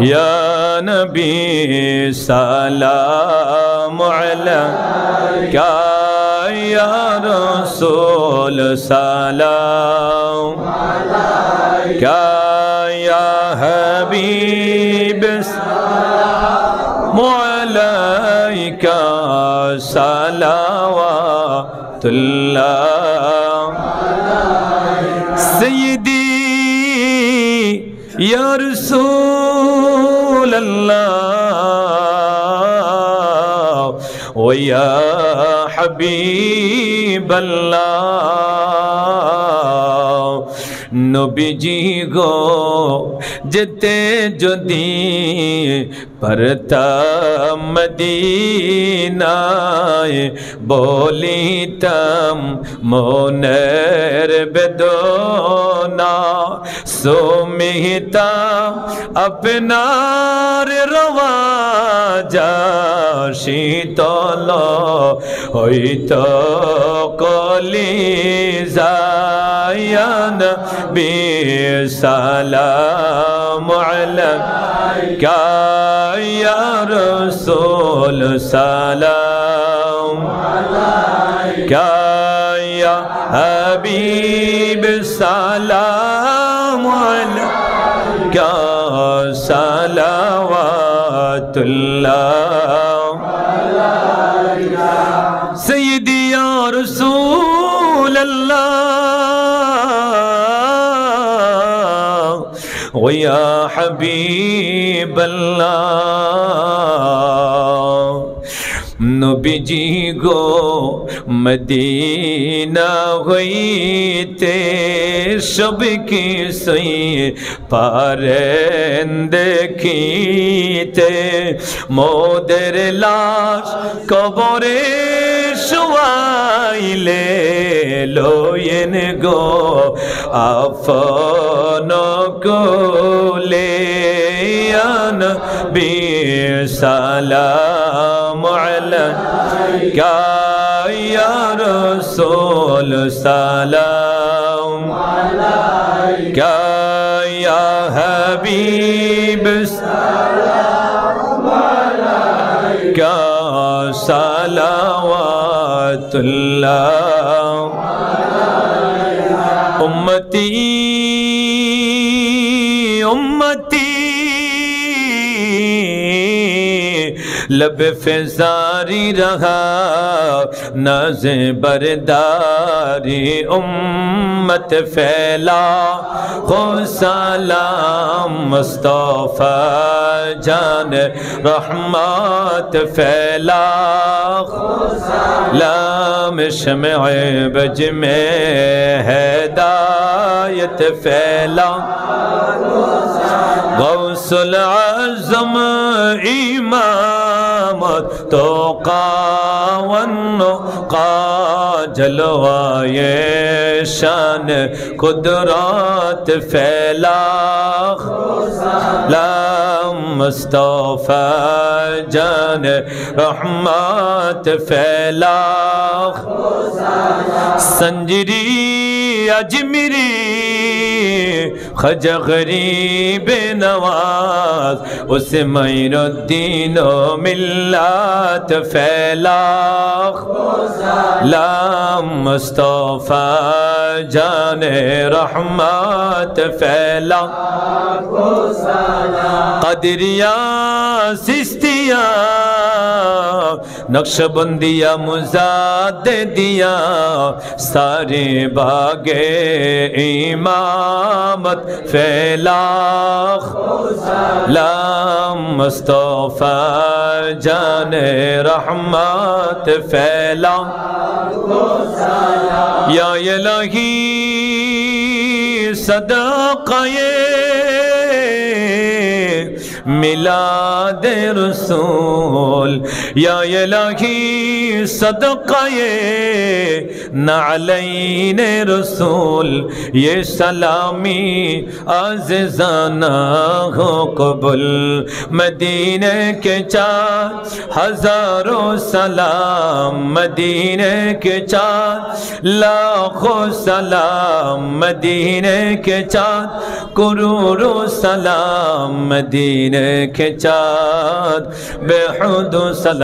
या नबी सलाम अलैका या रसूल सलाम अलैका या हबीब सलाम अलैका सलावतुल्लाह सय्यदी या रसूल अल्लाह व या हबीब अल्लाह नबीजी गो जेते जदि परता मदीनाए बोलीतम मोनेर बेदोना सोमिता अपनार रवाजा शीतल हईतो कलिजायन बिसलाम अलैका या रसूल सलाम अलैका या हबीब सलाम अलैका सलावतुल्लाह सय्यदी या रसूल अल्लाह व या हबीब अल्लाह नबीजी गो मदीना हईते सबकी सही पारें देखीते मोदेर लाश कबरे शुआइले लोयन गो आपन कोले बिसलाम अलैका या रसूल सलाम अलैका या हबीब सलाम अलैका सलावतुल्लाह उम्मती उम्मती लब फिजारी रहा नाज़े बरदारी उम्मत फैला हो सलाम मुस्तफा जान रहमत फैला सलाम शम्ए बज में हिदायत फैला गौसुल आज़म इमामत तो कावन का जलवाए शान कुदरत फैला सलाम मुस्तफा जान रहमत फैला संजरी अजमेरी खजा गरीब नवाज उस मईनुद्दीन मिल्लत फैला सलाम मुस्तफा जाने रहमत फैला कदरिया सिस्तिया नक्शबंदिया मुजाद दिया सारे बागे इमामत फैला सलाम मुस्तफा जाने रहमत फैला या इलाही सदक़े मिलाद रसूल या इलाही सदका ये नालैन रसूल, ये सलामी आज़िज़ाना हो कबुल। मदीने के 4000 सलाम, मदीने के 4 लाखों सलाम, मदीने के 4 करोड़ों सलाम, मदीने के 4 बेहुद सलाम।